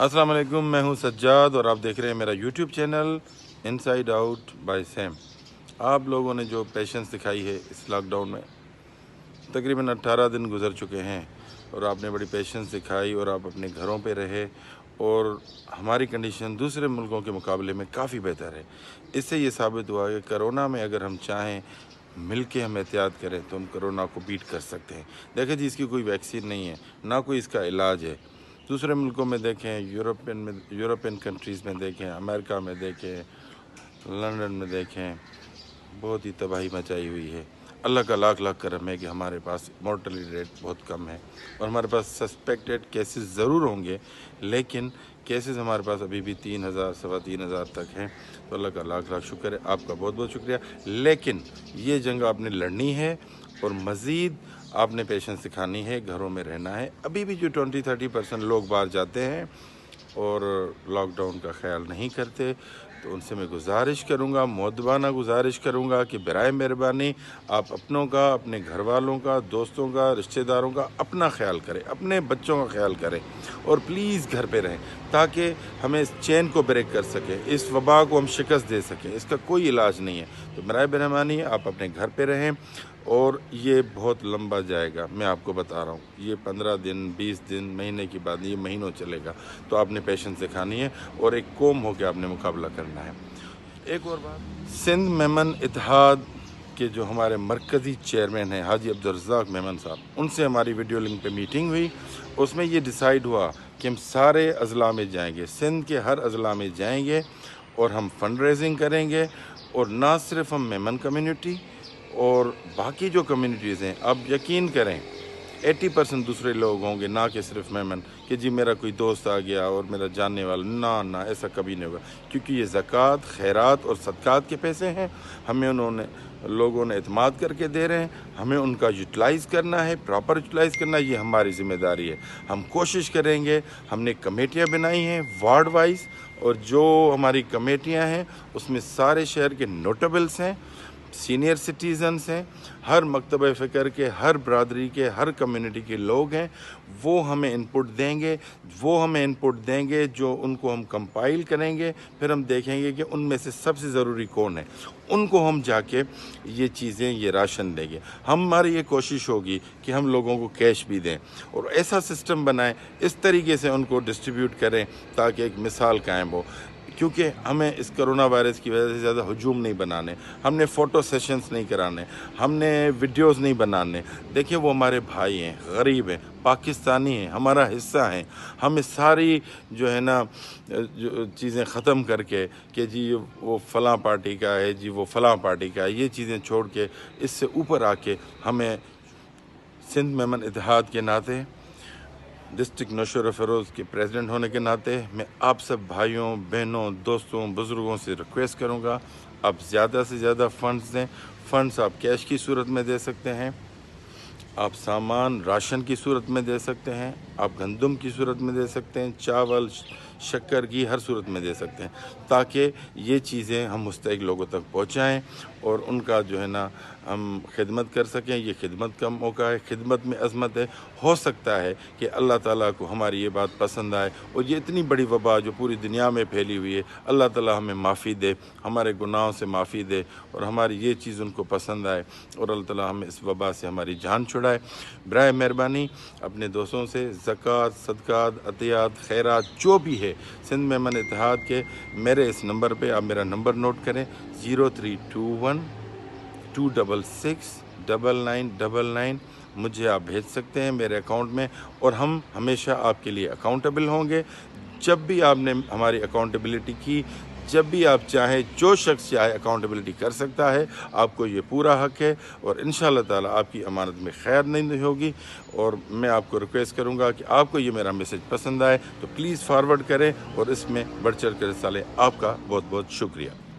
अस्सलाम वालेकुम, मैं हूं सज्जाद और आप देख रहे हैं मेरा YouTube channel inside out by Sam. आप लोगों ने जो पेशेंस दिखाई है इस लॉकडाउन में, तकरीबन 18 दिन गुजर चुके हैं और आपने बड़ी पेशेंस दिखाई और आप अपने घरों पे रहे और हमारी कंडीशन दूसरे मुल्कों के मुकाबले में काफ़ी बेहतर है। इससे ये साबित हुआ कि कोरोना में अगर हम चाहें मिल के हम एहतियात करें तो हम कोरोना को बीट कर सकते हैं। देखें जी, इसकी कोई वैक्सीन नहीं है, ना कोई इसका इलाज है। दूसरे मुल्कों में देखें, यूरोपियन कंट्रीज़ में देखें, अमेरिका में देखें, लंदन में देखें, बहुत ही तबाही मचाई हुई है। अल्लाह का लाख लाख करम है कि हमारे पास मॉर्टलिटी रेट बहुत कम है और हमारे पास सस्पेक्टेड केसेस ज़रूर होंगे, लेकिन केसेस हमारे पास अभी भी 3,000 सवा 3,000 तक हैं। तो अल्लाह का लाख लाख शुक्र है, आपका बहुत बहुत शुक्रिया। लेकिन ये जंग आपने लड़नी है और मज़ीद आपने पेशेंस दिखानी है, घरों में रहना है। अभी भी जो 20-30% लोग बाहर जाते हैं और लॉकडाउन का ख्याल नहीं करते, तो उनसे मैं गुजारिश करूंगा, मुअद्दबाना गुजारिश करूंगा कि बराए मेहरबानी आप अपनों का, अपने घर वालों का, दोस्तों का, रिश्तेदारों का अपना ख्याल करें, अपने बच्चों का ख्याल करें और प्लीज़ घर पे रहें ताकि हमें इस चेन को ब्रेक कर सकें, इस वबा को हम शिकस्त दे सकें। इसका कोई इलाज नहीं है, तो बराए मेहरबानी आप अपने घर पे रहें और ये बहुत लंबा जाएगा। मैं आपको बता रहा हूँ, ये 15 दिन, 20 दिन, महीने की बात, ये महीनों चलेगा। तो आपने पेशेंस दिखानी है और एक कौम होकर आपने मुकाबला करना है। एक और बात, सिंध मेमन इत्तेहाद के जो हमारे मरकज़ी चेयरमैन हैं हाजी अब्दुल रज़्ज़ाक मेमन साहब, उनसे हमारी वीडियो लिंक पे मीटिंग हुई। उसमें ये डिसाइड हुआ कि हम सारे अज़ला में जाएंगे, सिंध के हर अज़ला में जाएंगे और हम फंड रेजिंग करेंगे। और ना सिर्फ हम मेमन कम्युनिटी और बाकी जो कम्युनिटीज़ हैं, अब यकीन करें 80% दूसरे लोग होंगे, ना कि सिर्फ मेमन कि जी मेरा कोई दोस्त आ गया और मेरा जानने वाला। ना, ऐसा कभी नहीं होगा, क्योंकि ये ज़कात, खैरात और सदक़ात के पैसे हैं। हमें लोगों ने एतमाद करके दे रहे हैं, हमें उनका यूटिलाइज़ करना है, प्रॉपर यूटिलाइज़ करना, ये हमारी ज़िम्मेदारी है। हम कोशिश करेंगे, हमने कमेटियाँ बनाई हैं वार्ड वाइज, और जो हमारी कमेटियाँ हैं उसमें सारे शहर के नोटेबल्स हैं, सीनियर सिटीज़न्स हैं, हर मकतब फ़िक्र के, हर बरादरी के, हर कम्युनिटी के लोग हैं। वो हमें इनपुट देंगे जो उनको हम कंपाइल करेंगे। फिर हम देखेंगे कि उनमें से सबसे ज़रूरी कौन है, उनको हम जाके ये चीज़ें, ये राशन देंगे। हमारी ये कोशिश होगी कि हम लोगों को कैश भी दें और ऐसा सिस्टम बनाएं, इस तरीके से उनको डिस्ट्रीब्यूट करें ताकि एक मिसाल कायम हो। क्योंकि हमें इस कोरोना वायरस की वजह से ज़्यादा हजूम नहीं बनाने, हमने फ़ोटो सेशंस नहीं कराने, हमने वीडियोस नहीं बनाने। देखिए, वो हमारे भाई हैं, गरीब हैं, पाकिस्तानी हैं, हमारा हिस्सा हैं। हमें सारी जो है ना जो चीज़ें ख़त्म करके कि जी वो फ़लाँ पार्टी का है, जी वो फ़लाँ पार्टी का है, ये चीज़ें छोड़ के इससे ऊपर आके हमें सिंध मेमन इत्तेहाद के नाते, डिस्ट्रिक्ट नौशर फ़रोज़ के प्रेसिडेंट होने के नाते, मैं आप सब भाइयों, बहनों, दोस्तों, बुज़ुर्गों से रिक्वेस्ट करूंगा, आप ज़्यादा से ज़्यादा फ़ंड्स दें। फ़ंड्स आप कैश की सूरत में दे सकते हैं, आप सामान राशन की सूरत में दे सकते हैं, आप गंदम की सूरत में दे सकते हैं, चावल, शक्कर की हर सूरत में दे सकते हैं, ताकि ये चीज़ें हम मुस्तहिक लोगों तक पहुंचाएं और उनका जो है ना हम खिदमत कर सकें। ये खिदमत का मौका है, खिदमत में अज़मत है। हो सकता है कि अल्लाह ताला को हमारी ये बात पसंद आए और ये इतनी बड़ी वबा जो पूरी दुनिया में फैली हुई है, अल्लाह ताला हमें माफ़ी दे, हमारे गुनाहों से माफ़ी दे और हमारी ये चीज़ उनको पसंद आए और अल्लाह ताला हमें इस वबा से हमारी जान छुड़ाए। बराए मेहरबानी अपने दोस्तों से ज़कात, सदक़ात, अतियात, खैरात जो भी है सिंध मेमन इत्तेहाद के, मेरे इस नंबर पे आप मेरा नंबर नोट करें, 0321 266 9999। मुझे आप भेज सकते हैं मेरे अकाउंट में और हम हमेशा आपके लिए अकाउंटेबल होंगे। जब भी आपने हमारी अकाउंटेबिलिटी की, जब भी आप चाहें, जो शख्स चाहे अकाउंटेबिलिटी कर सकता है। आपको ये पूरा हक़ है और इंशाअल्लाह ताला आपकी अमानत में खैर नहीं होगी। और मैं आपको रिक्वेस्ट करूंगा कि आपको ये मेरा मैसेज पसंद आए तो प्लीज़ फॉरवर्ड करें और इसमें बढ़ चढ़ कर हिस्सा लें। आपका बहुत बहुत शुक्रिया।